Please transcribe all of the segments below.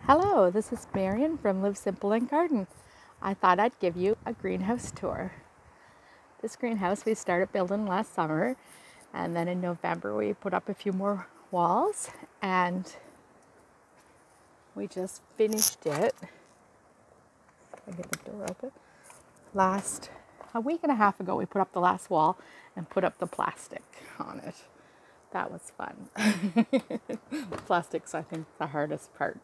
Hello, this is Marion from Live Simple and Garden. I thought I'd give you a greenhouse tour. This greenhouse we started building last summer, and then in November we put up a few more walls, and we just finished it. I get the door open. A week and a half ago we put up the last wall and put up the plastic on it. That was fun. Plastic's, I think, the hardest part.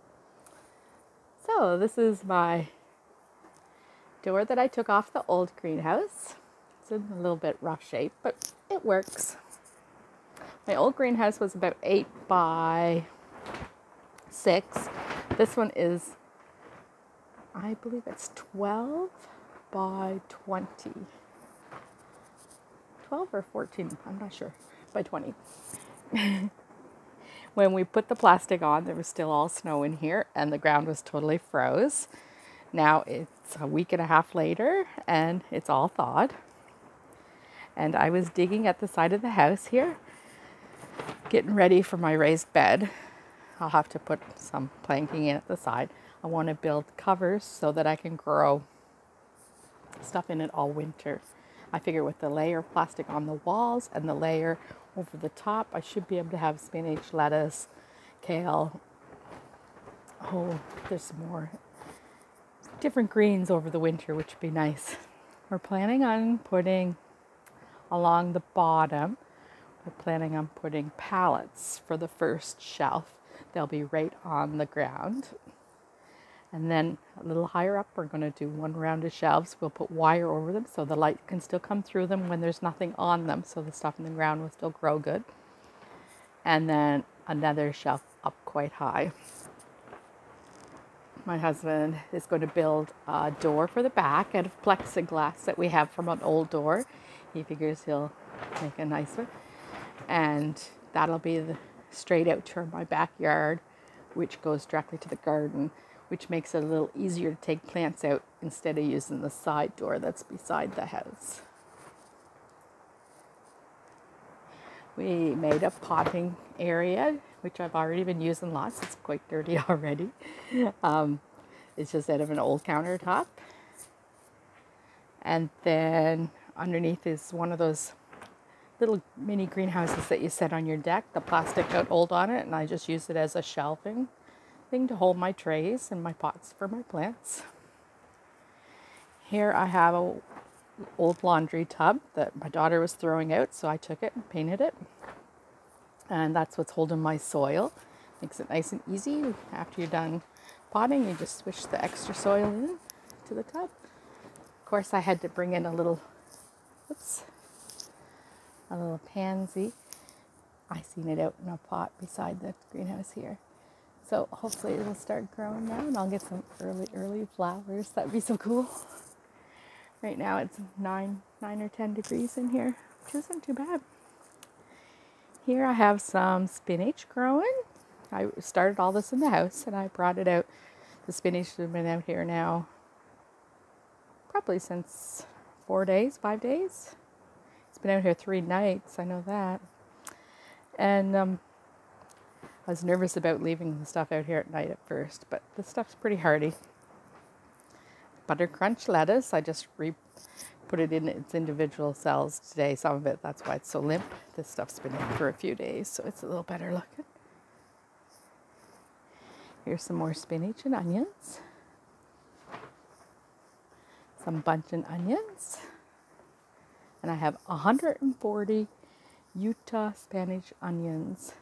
So this is my door that I took off the old greenhouse. It's in a little bit rough shape, but it works. My old greenhouse was about 8 by 6. This one is, I believe it's 12 by 20. 12 or 14, I'm not sure, by 20. When we put the plastic on, there was still all snow in here and the ground was totally froze. Now it's a week and a half later and it's all thawed. And I was digging at the side of the house here, getting ready for my raised bed. I'll have to put some planking in at the side. I want to build covers so that I can grow stuff in it all winter. I figure with the layer of plastic on the walls and the layer over the top, I should be able to have spinach, lettuce, kale. Oh, there's some more different greens over the winter, which would be nice. We're planning on putting along the bottom, we're planning on putting pallets for the first shelf. They'll be right on the ground. And then a little higher up, we're going to do one round of shelves. We'll put wire over them so the light can still come through them when there's nothing on them, so the stuff in the ground will still grow good. And then another shelf up quite high. My husband is going to build a door for the back out of plexiglass that we have from an old door. He figures he'll make a nice one. And that'll be the straight out to my backyard, which goes directly to the garden, which makes it a little easier to take plants out instead of using the side door that's beside the house. We made a potting area, which I've already been using lots. It's quite dirty already. It's just out of an old countertop. And then underneath is one of those little mini greenhouses that you set on your deck. The plastic got old on it, and I just use it as a shelving thing to hold my trays and my pots for my plants. Here I have an old laundry tub that my daughter was throwing out, so I took it and painted it. And that's what's holding my soil. Makes it nice and easy. After you're done potting, you just swish the extra soil in to the tub. Of course, I had to bring in a little pansy. I seen it out in a pot beside the greenhouse here. So hopefully it'll start growing now and I'll get some early flowers. That'd be so cool. Right now it's 9 or 10 degrees in here, which isn't too bad. Here I have some spinach growing. I started all this in the house and I brought it out. The spinach has been out here now probably since 5 days. It's been out here 3 nights, I know that. And I was nervous about leaving the stuff out here at night at first, but the stuff's pretty hardy. Buttercrunch lettuce, I just put it in its individual cells today. Some of it, that's why it's so limp. This stuff's been in for a few days, so it's a little better looking. Here's some more spinach and onions. Some bunchen onions. And I have 140 Utah Spanish onions.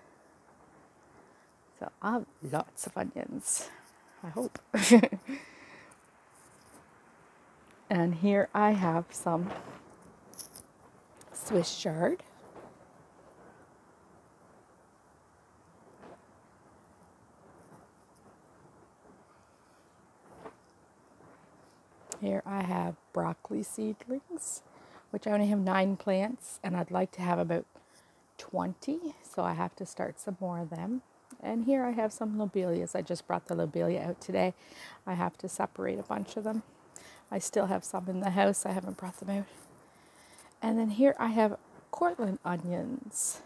So I have lots of onions, I hope. And here I have some Swiss chard. Here I have broccoli seedlings, which I only have 9 plants, and I'd like to have about 20, so I have to start some more of them. And here I have some lobelias. I just brought the lobelia out today. I have to separate a bunch of them. I still have some in the house. I haven't brought them out. And then here I have Cortland onions.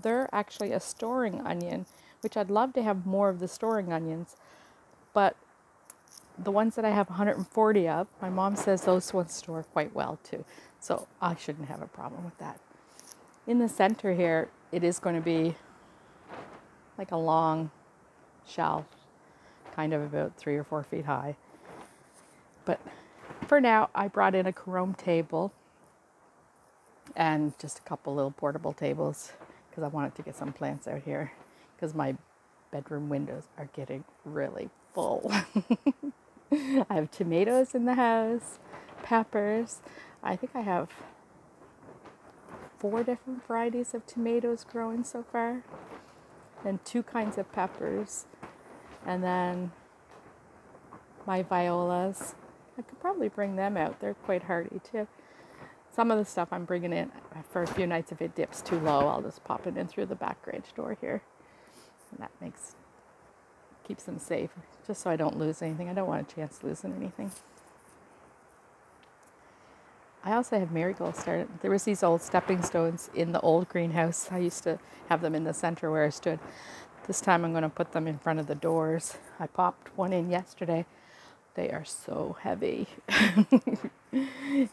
They're actually a storing onion, which I'd love to have more of the storing onions. But the ones that I have 140 of, my mom says those ones store quite well too. So I shouldn't have a problem with that. In the center here, it is going to be like a long shelf, kind of about 3 or 4 feet high. But for now, I brought in a chrome table and just a couple little portable tables because I wanted to get some plants out here because my bedroom windows are getting really full. I have tomatoes in the house, peppers. I think I have 4 different varieties of tomatoes growing so far, and 2 kinds of peppers, and then my violas. I could probably bring them out. They're quite hardy too. Some of the stuff I'm bringing in for a few nights, if it dips too low, I'll just pop it in through the back garage door here. And that keeps them safe, just so I don't lose anything. I don't want a chance losing anything. I also have marigolds started. There was these old stepping stones in the old greenhouse. I used to have them in the center where I stood. This time I'm going to put them in front of the doors. I popped one in yesterday. They are so heavy.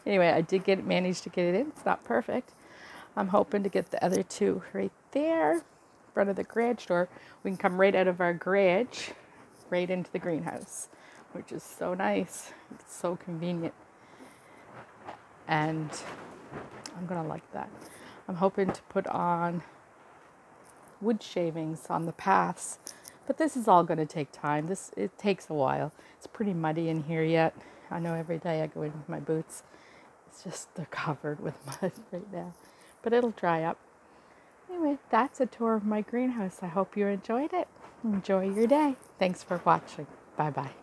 Anyway, I did manage to get it in. It's not perfect. I'm hoping to get the other 2 right there in front of the garage door. We can come right out of our garage right into the greenhouse, which is so nice. It's so convenient. And I'm going to like that. I'm hoping to put on wood shavings on the paths. But this is all going to take time. It takes a while. It's pretty muddy in here yet. I know every day I go in with my boots. It's just they're covered with mud right now. But it'll dry up. Anyway, that's a tour of my greenhouse. I hope you enjoyed it. Enjoy your day. Thanks for watching. Bye-bye.